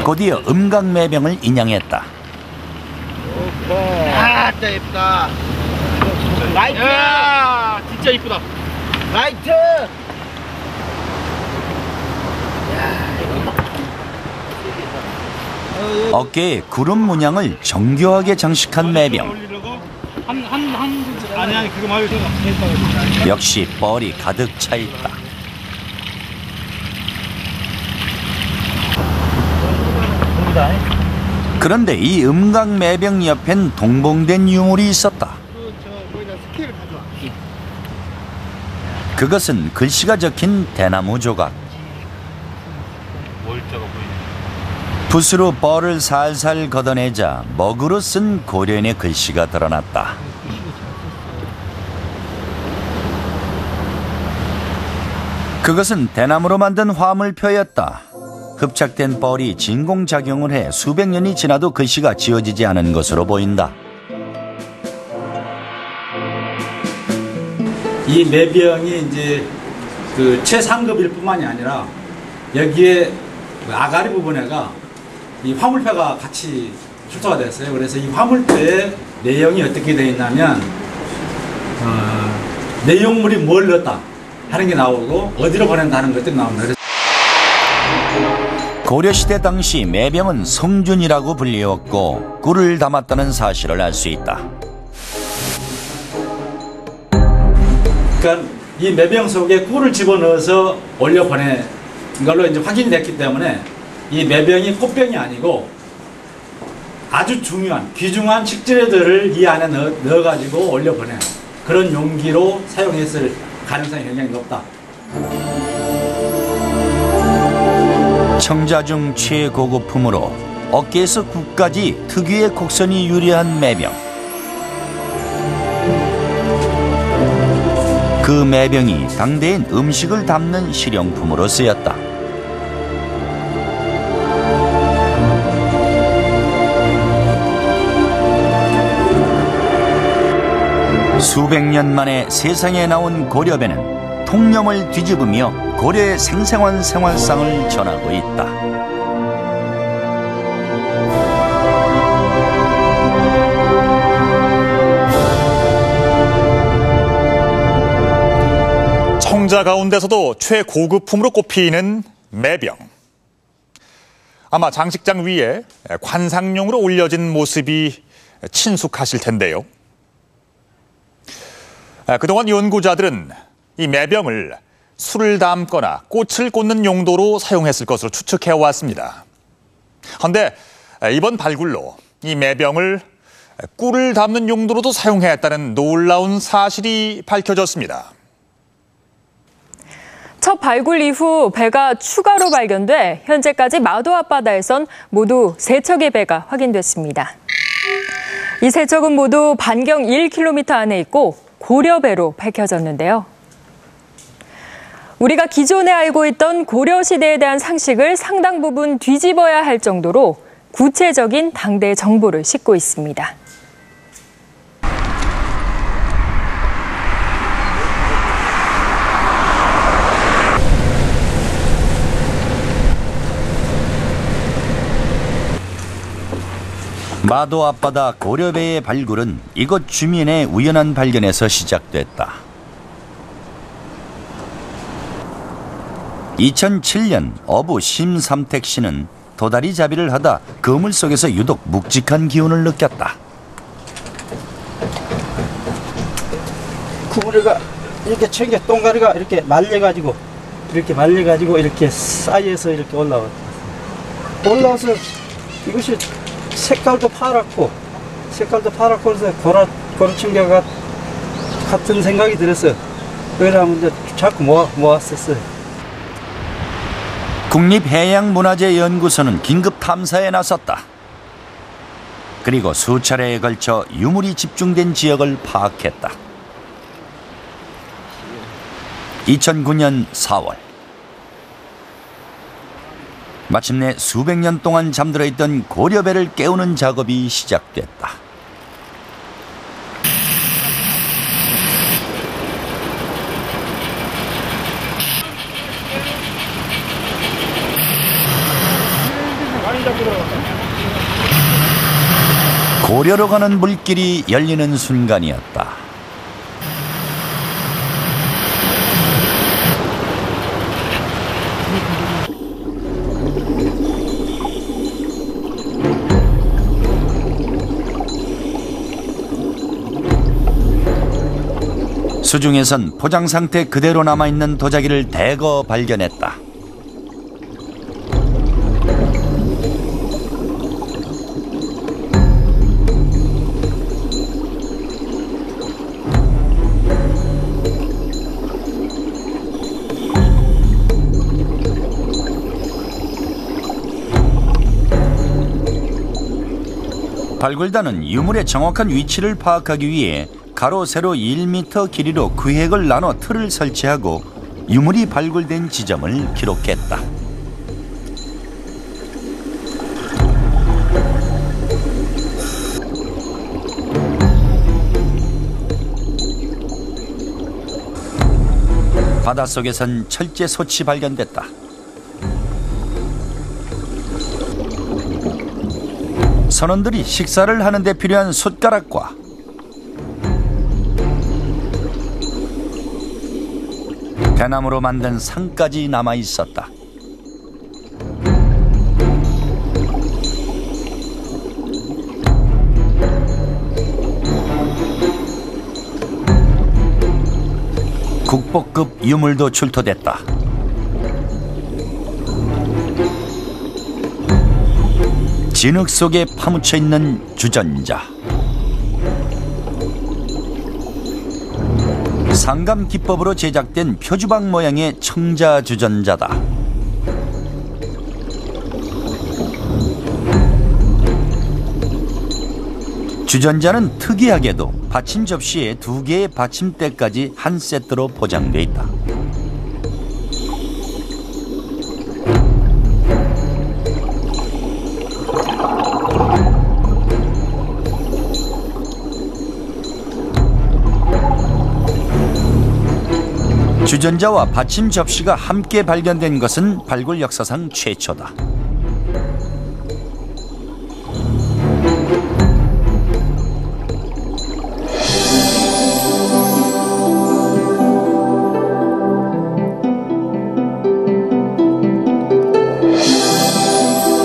곧이어 음각매병을 인양했다. 아, 진짜 예쁘다. 라이트! 야, 진짜 이쁘다. 라이트! 어깨에 구름 문양을 정교하게 장식한 매병. 아니 그거 말고 역시 뻘이 가득 차 있다. 그런데 이 음각매병 옆엔 동봉된 유물이 있었다. 그것은 글씨가 적힌 대나무 조각. 붓으로 뻘을 살살 걷어내자 먹으로 쓴 고려인의 글씨가 드러났다. 그것은 대나무로 만든 화물표였다. 흡착된 뻘이 진공작용을 해 수백 년이 지나도 글씨가 지워지지 않은 것으로 보인다. 이 매병이 이제 그 최상급일 뿐만이 아니라 여기에 아가리 부분에가 이 화물표가 같이 출토가 됐어요. 그래서 이 화물표의 내용이 어떻게 되어 있냐면 내용물이 뭘 넣었다 하는 게 나오고 어디로 보낸다는 것들이 나옵니다. 고려시대 당시 매병은 성준이라고 불리웠고 꿀을 담았다는 사실을 알 수 있다. 그러니까 이 매병 속에 꿀을 집어넣어서 올려 보낸 걸로 이제 확인이 됐기 때문에 이 매병이 꽃병이 아니고 아주 중요한 귀중한 식재료들을 이 안에 넣어가지고 올려 보낸 그런 용기로 사용했을 가능성이 굉장히 높다. 청자 중 최고급품으로 어깨에서 굽까지 특유의 곡선이 유리한 매병. 그 매병이 당대엔 음식을 담는 실용품으로 쓰였다. 수백 년 만에 세상에 나온 고려배는 통념을 뒤집으며 고려의 생생한 생활상을 전하고 있다. 청자 가운데서도 최고급품으로 꼽히는 매병. 아마 장식장 위에 관상용으로 올려진 모습이 친숙하실 텐데요. 그동안 연구자들은 이 매병을 술을 담거나 꽃을 꽂는 용도로 사용했을 것으로 추측해왔습니다. 그런데 이번 발굴로 이 매병을 꿀을 담는 용도로도 사용했다는 놀라운 사실이 밝혀졌습니다. 첫 발굴 이후 배가 추가로 발견돼 현재까지 마도 앞바다에선 모두 3척의 배가 확인됐습니다. 이 3척은 모두 반경 1km 안에 있고 고려배로 밝혀졌는데요. 우리가 기존에 알고 있던 고려시대에 대한 상식을 상당 부분 뒤집어야 할 정도로 구체적인 당대 정보를 싣고 있습니다. 마도 앞바다 고려배의 발굴은 이곳 주민의 우연한 발견에서 시작됐다. 2007년 어부 심삼택 씨는 도다리 잡이를 하다 그물 속에서 유독 묵직한 기운을 느꼈다. 그물이가 이렇게 챙겨 똥가리가 이렇게 말려가지고 이렇게 사이에서 이렇게 올라와서 이것이 색깔도 파랗고 그래서 고라청겨 같은 생각이 들었어요. 그래서 이제 자꾸 모았었어요. 국립해양문화재연구소는 긴급 탐사에 나섰다. 그리고 수차례에 걸쳐 유물이 집중된 지역을 파악했다. 2009년 4월. 마침내 수백 년 동안 잠들어 있던 고려배를 깨우는 작업이 시작됐다. 고려로 가는 물길이 열리는 순간이었다. 수중에선 포장 상태 그대로 남아있는 도자기를 대거 발견했다. 발굴단은 유물의 정확한 위치를 파악하기 위해 가로 세로 1m 길이로 구획을 나눠 틀을 설치하고 유물이 발굴된 지점을 기록했다. 바닷속에선 철제 솥이 발견됐다. 선원들이 식사를 하는 데 필요한 숟가락과 대나무로 만든 상까지 남아 있었다. 국보급 유물도 출토됐다. 진흙 속에 파묻혀 있는 주전자. 상감 기법으로 제작된 표주박 모양의 청자 주전자다. 주전자는 특이하게도 받침 접시에 2개의 받침대까지 한 세트로 포장돼 있다. 주전자와 받침 접시가 함께 발견된 것은 발굴 역사상 최초다.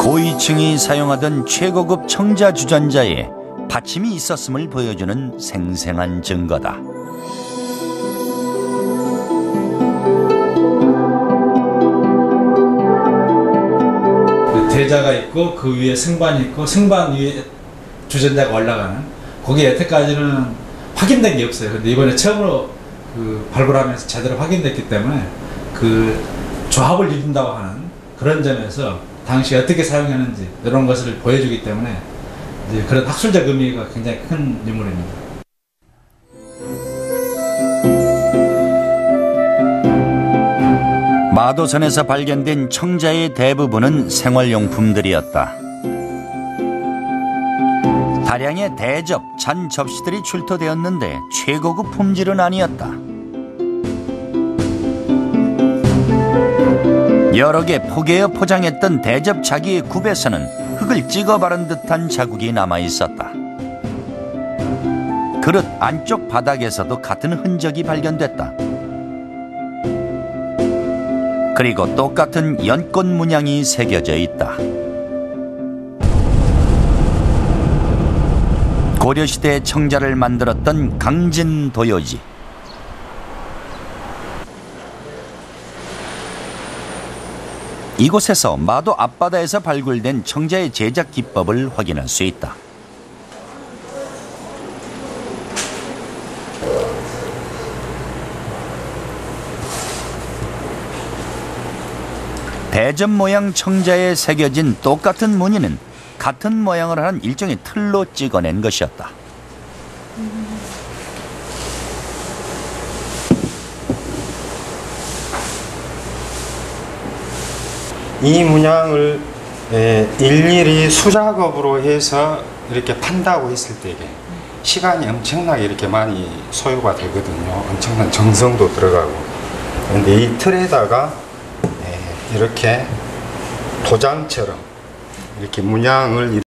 고위층이 사용하던 최고급 청자 주전자에 받침이 있었음을 보여주는 생생한 증거다. 대자가 있고 그 위에 생반이 있고 생반 위에 주전자가 올라가는, 거기 여태까지는 확인된 게 없어요. 근데 이번에 처음으로 그 발굴하면서 제대로 확인됐기 때문에 그 조합을 이룬다고 하는 그런 점에서 당시 어떻게 사용했는지 이런 것을 보여주기 때문에 이제 그런 학술적 의미가 굉장히 큰 유물입니다. 마도선에서 발견된 청자의 대부분은 생활용품들이었다. 다량의 대접, 잔 접시들이 출토되었는데 최고급 품질은 아니었다. 여러 개 포개어 포장했던 대접 자기의 굽에서는 흙을 찍어 바른 듯한 자국이 남아 있었다. 그릇 안쪽 바닥에서도 같은 흔적이 발견됐다. 그리고 똑같은 연꽃 문양이 새겨져 있다. 고려시대 청자를 만들었던 강진도요지. 이곳에서 마도 앞바다에서 발굴된 청자의 제작 기법을 확인할 수 있다. 대접 모양 청자에 새겨진 똑같은 무늬는 같은 모양을 한 일종의 틀로 찍어낸 것이었다. 이 문양을 일일이 수작업으로 해서 이렇게 판다고 했을 때 시간이 엄청나게 이렇게 많이 소요가 되거든요. 엄청난 정성도 들어가고. 그런데 이 틀에다가 이렇게 도장처럼 이렇게 문양을